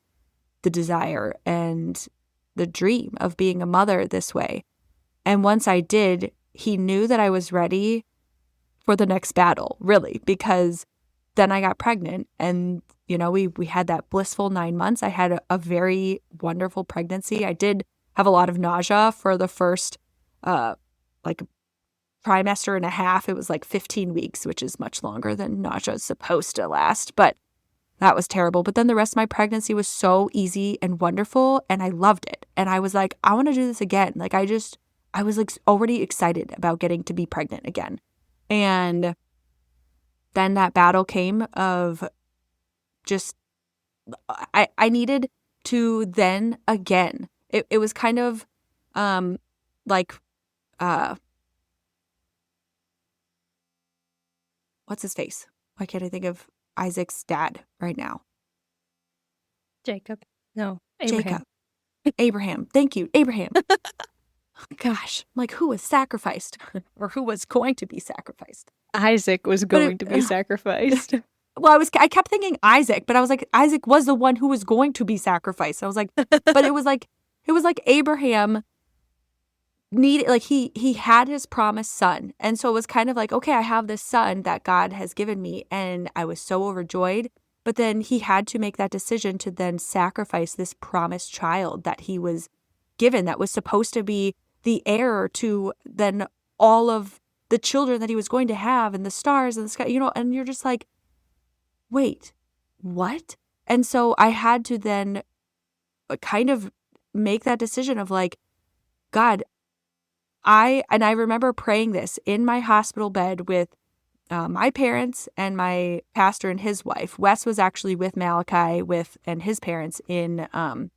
the desire and the dream of being a mother this way. And once I did, he knew that I was ready for the next battle, really, because then I got pregnant and, we had that blissful 9 months. I had a very wonderful pregnancy. I did have a lot of nausea for the first, trimester and a half. It was like 15 weeks, which is much longer than nausea is supposed to last, but that was terrible. But then the rest of my pregnancy was so easy and wonderful, and I loved it. And I was like, I want to do this again. Like, I was like already excited about getting to be pregnant again. And then that battle came of just, I needed to then again, it was kind of like, what's his face? Why can't I think of Isaac's dad right now? Jacob. No, Abraham. Jacob. Abraham. Thank you. Abraham. Gosh, like, who was sacrificed or who was going to be sacrificed? Isaac was going to be sacrificed. Well, I kept thinking Isaac, but I was like, Isaac was the one who was going to be sacrificed. I was like, but it was like Abraham needed, like, he had his promised son. And so it was kind of like, okay, I have this son that God has given me. And I was so overjoyed. But then he had to make that decision to then sacrifice this promised child that he was given, that was supposed to be the heir to then all of the children that he was going to have and the stars and the sky, and you're just like, wait, what? And so I had to then kind of make that decision of like, God, I remember praying this in my hospital bed with my parents and my pastor and his wife. Wes was actually with Malakai and his parents in the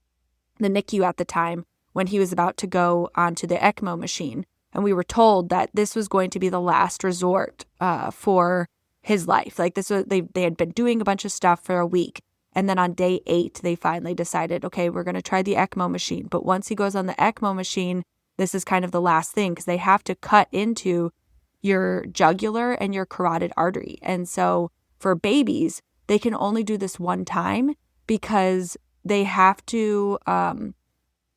NICU at the time when he was about to go onto the ECMO machine. And we were told that this was going to be the last resort for his life. Like, this was, they had been doing a bunch of stuff for a week. And then on day 8, they finally decided, okay, we're going to try the ECMO machine. But once he goes on the ECMO machine, this is kind of the last thing because they have to cut into your jugular and your carotid artery. And so for babies, they can only do this one time because they have to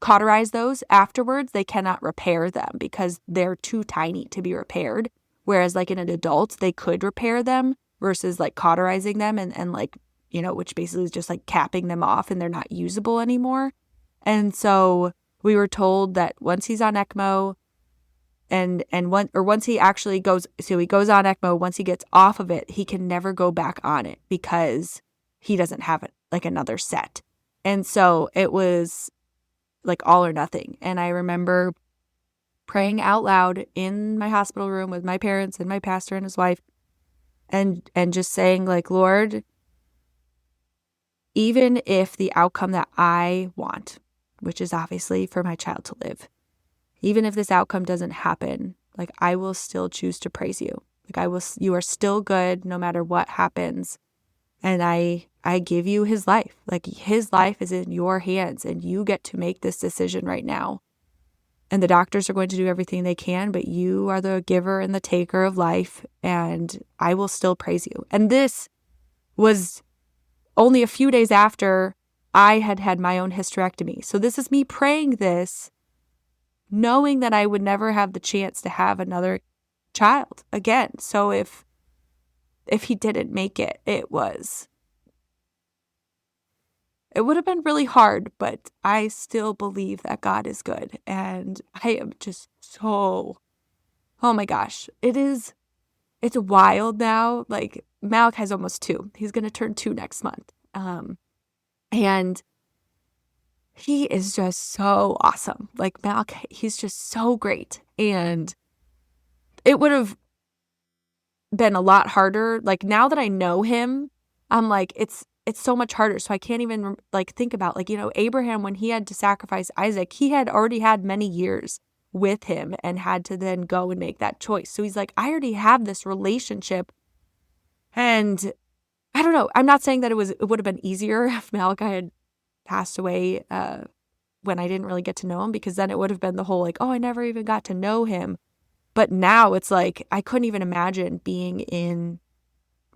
cauterize those afterwards. They cannot repair them because they're too tiny to be repaired. Whereas like in an adult, they could repair them versus like cauterizing them and like, which basically is just like capping them off and they're not usable anymore. And so we were told that once he's on ECMO once he actually goes, so he goes on ECMO, once he gets off of it, he can never go back on it because he doesn't have it like another set. And so it was like all or nothing. And I remember praying out loud in my hospital room with my parents and my pastor and his wife and just saying like, Lord, even if the outcome that I want, which is obviously for my child to live, even if this outcome doesn't happen, like I will still choose to praise you. Like you are still good no matter what happens. And I give you his life. Like his life is in your hands and you get to make this decision right now. And the doctors are going to do everything they can, but you are the giver and the taker of life, and I will still praise you. And this was only a few days after I had had my own hysterectomy. So this is me praying this, knowing that I would never have the chance to have another child again. So if he didn't make it, it would have been really hard, but I still believe that God is good. And I am just so, oh my gosh, it's wild now. Like Malakai's almost 2. He's going to turn 2 next month. And he is just so awesome. Like Malakai, he's just so great. And it would have been a lot harder. Like now that I know him, I'm like, it's so much harder. So I can't even like think about like, Abraham, when he had to sacrifice Isaac, he had already had many years with him and had to then go and make that choice. So he's like, I already have this relationship. And I don't know. I'm not saying that it would have been easier if Malachi had passed away when I didn't really get to know him, because then it would have been the whole like, oh, I never even got to know him. But now it's like, I couldn't even imagine being in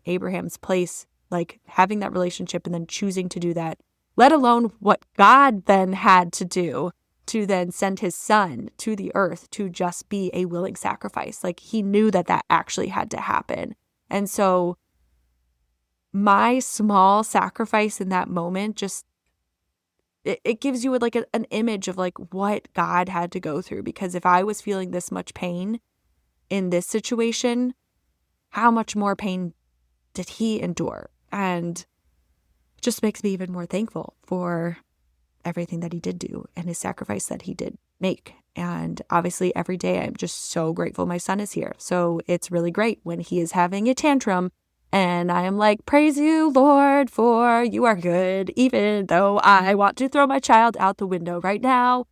Abraham's place, like having that relationship and then choosing to do that, let alone what God then had to do to then send his son to the earth to just be a willing sacrifice. Like he knew that that actually had to happen. And so my small sacrifice in that moment, just it gives you like an image of like what God had to go through. Because if I was feeling this much pain in this situation, how much more pain did he endure? And it just makes me even more thankful for everything that he did do and his sacrifice that he did make. And obviously every day I'm just so grateful my son is here. So it's really great when he is having a tantrum and I am like, praise you, Lord, for you are good, even though I want to throw my child out the window right now.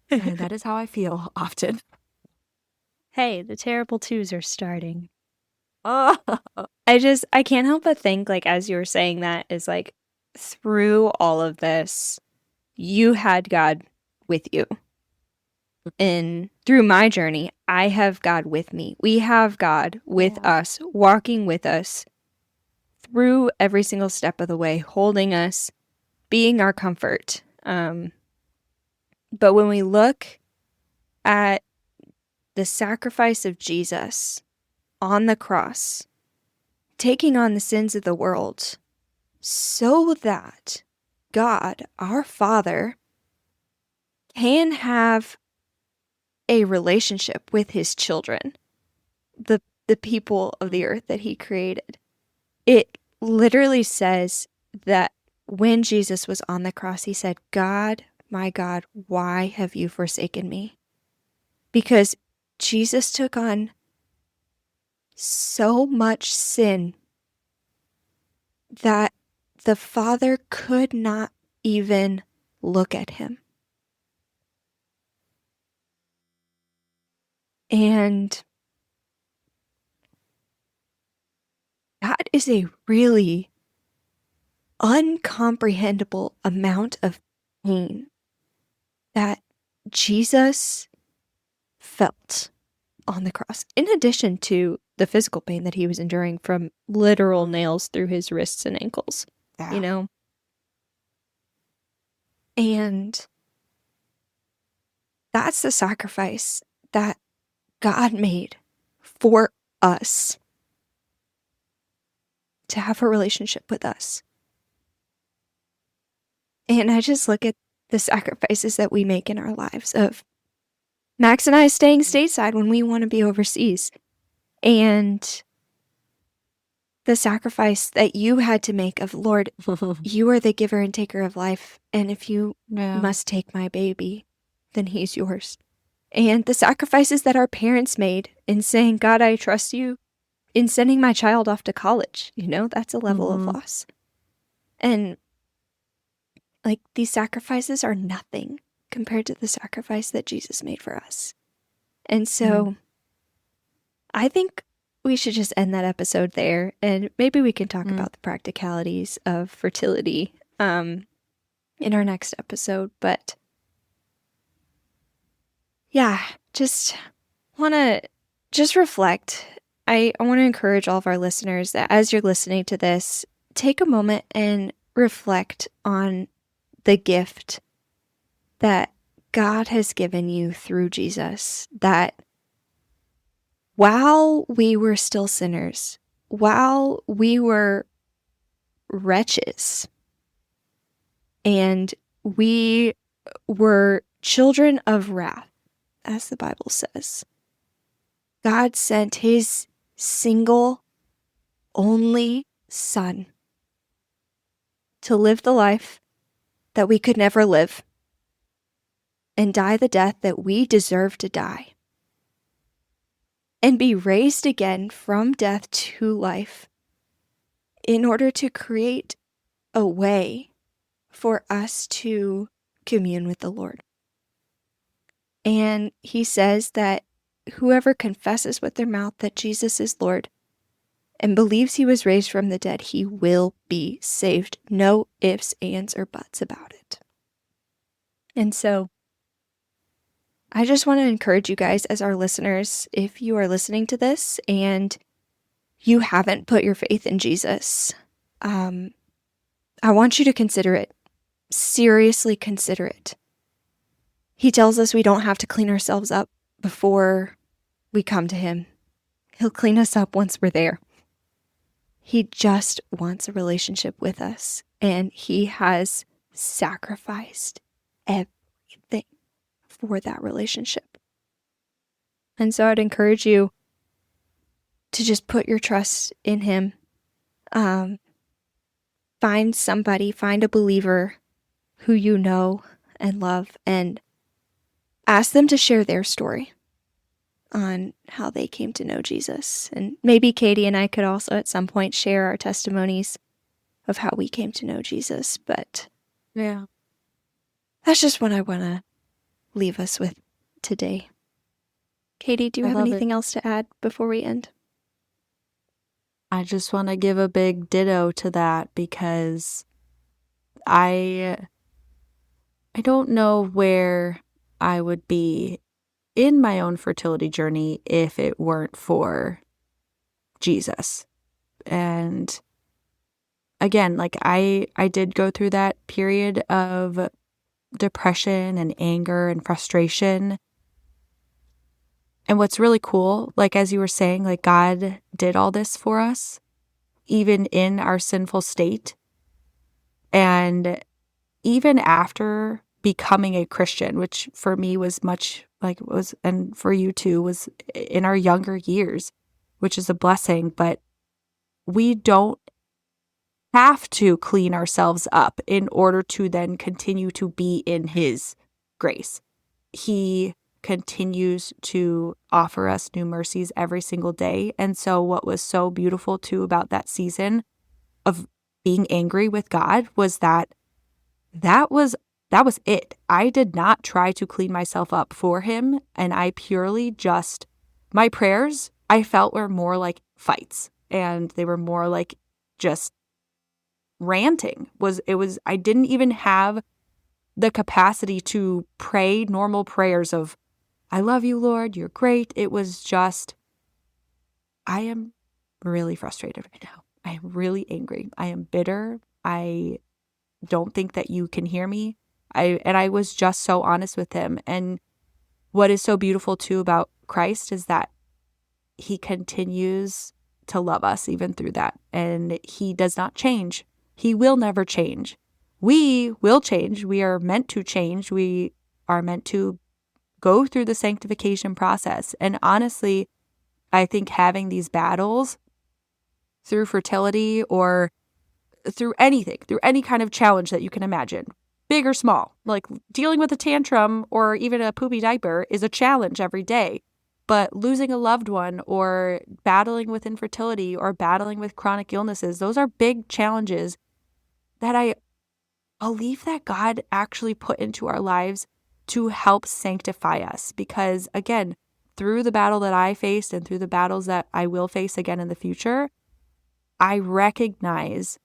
And that is how I feel often. Hey, the terrible twos are starting. Oh. I can't help but think, like, as you were saying that, is like, through all of this, you had God with you. And through my journey, I have God with me. We have God with us, walking with us through every single step of the way, holding us, being our comfort. But when we look at the sacrifice of Jesus on the cross, taking on the sins of the world, so that God, our Father, can have a relationship with his children, the people of the earth that he created. It literally says that when Jesus was on the cross, he said, God, my God, why have you forsaken me? Because Jesus took on so much sin that the Father could not even look at him. And that is a really uncomprehendable amount of pain that Jesus felt on the cross, in addition to the physical pain that he was enduring from literal nails through his wrists and ankles, you know? And that's the sacrifice that God made for us to have a relationship with us. And I just look at the sacrifices that we make in our lives of Max and I staying stateside when we want to be overseas. And the sacrifice that you had to make of, Lord, you are the giver and taker of life. And if you must take my baby, then he's yours. And the sacrifices that our parents made in saying, God, I trust you, in sending my child off to college. You know, that's a level of loss. And like, these sacrifices are nothing compared to the sacrifice that Jesus made for us. And so I think we should just end that episode there, and maybe we can talk about the practicalities of fertility in our next episode. But yeah, just want to reflect. I want to encourage all of our listeners that as you're listening to this, take a moment and reflect on the gift that God has given you through Jesus, that while we were still sinners, while we were wretches, and we were children of wrath, as the Bible says, God sent his single, only Son to live the life that we could never live and die the death that we deserve to die, and be raised again from death to life in order to create a way for us to commune with the Lord. And he says that whoever confesses with their mouth that Jesus is Lord and believes he was raised from the dead, he will be saved. No ifs, ands, or buts about it. And so I just want to encourage you guys as our listeners, if you are listening to this and you haven't put your faith in Jesus, I want you to consider it. Seriously consider it. He tells us we don't have to clean ourselves up before we come to him. He'll clean us up once we're there. He just wants a relationship with us, and he has sacrificed everything for that relationship. And so I'd encourage you to just put your trust in him. Find a believer who you know and love, and ask them to share their story on how they came to know Jesus. And maybe Katie and I could also at some point share our testimonies of how we came to know Jesus. But Yeah. that's just what I want to leave us with today. Katie, do you have anything else to add before we end? I just want to give a big ditto to that, because I don't know where I would be in my own fertility journey if it weren't for Jesus. And again, like I did go through that period of depression and anger and frustration. And what's really cool, like as you were saying, like God did all this for us, even in our sinful state. And even after becoming a Christian, which for me was much like it was, and for you too, was in our younger years, which is a blessing, but we don't have to clean ourselves up in order to then continue to be in his grace. He continues to offer us new mercies every single day. And so what was so beautiful too about that season of being angry with God was that was it. I did not try to clean myself up for him. And I purely just, my prayers, I felt were more like fights, and they were more like just ranting. I didn't even have the capacity to pray normal prayers of, I love you, Lord, you're great. It was just, I am really frustrated right now. I am really angry. I am bitter. I don't think that you can hear me. I was just so honest with him. And what is so beautiful too about Christ is that he continues to love us even through that. And he does not change. He will never change. We will change. We are meant to change. We are meant to go through the sanctification process. And honestly, I think having these battles through fertility or through anything, through any kind of challenge that you can imagine, big or small, like dealing with a tantrum or even a poopy diaper is a challenge every day. But losing a loved one or battling with infertility or battling with chronic illnesses, those are big challenges that I believe that God actually put into our lives to help sanctify us. Because again, through the battle that I faced and through the battles that I will face again in the future, I recognize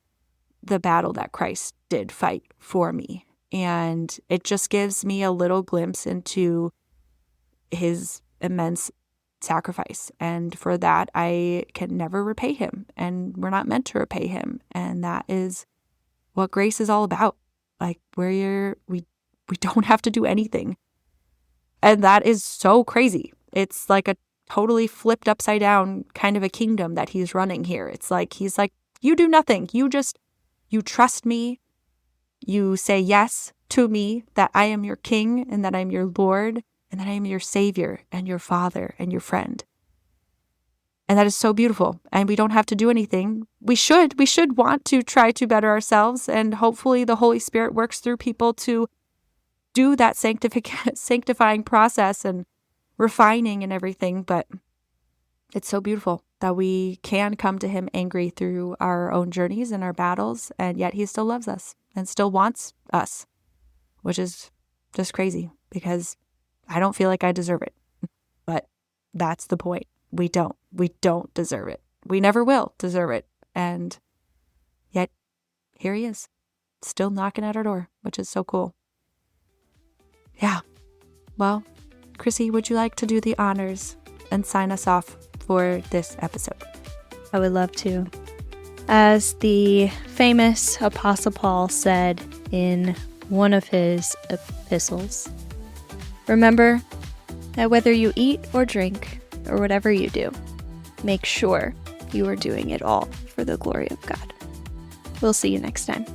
the battle that Christ did fight for me. And it just gives me a little glimpse into his immense sacrifice. And for that, I can never repay him. And we're not meant to repay him. And that is what grace is all about. Like we don't have to do anything. And that is so crazy. It's like a totally flipped upside down kind of a kingdom that he's running here. It's like, he's like, you do nothing. You trust me. You say yes to me, that I am your king and that I'm your Lord and that I am your savior and your father and your friend. And that is so beautiful. And we don't have to do anything. We should want to try to better ourselves. And hopefully the Holy Spirit works through people to do that sanctifying process and refining and everything. But it's so beautiful. that we can come to him angry through our own journeys and our battles, and yet he still loves us and still wants us, which is just crazy because I don't feel like I deserve it. But that's the point. We don't deserve it. We never will deserve it. And yet here he is, still knocking at our door, which is so cool. Yeah. Well, Chrissy, would you like to do the honors and sign us off for this episode? I would love to. As the famous Apostle Paul said in one of his epistles, remember that whether you eat or drink or whatever you do, make sure you are doing it all for the glory of God. We'll see you next time.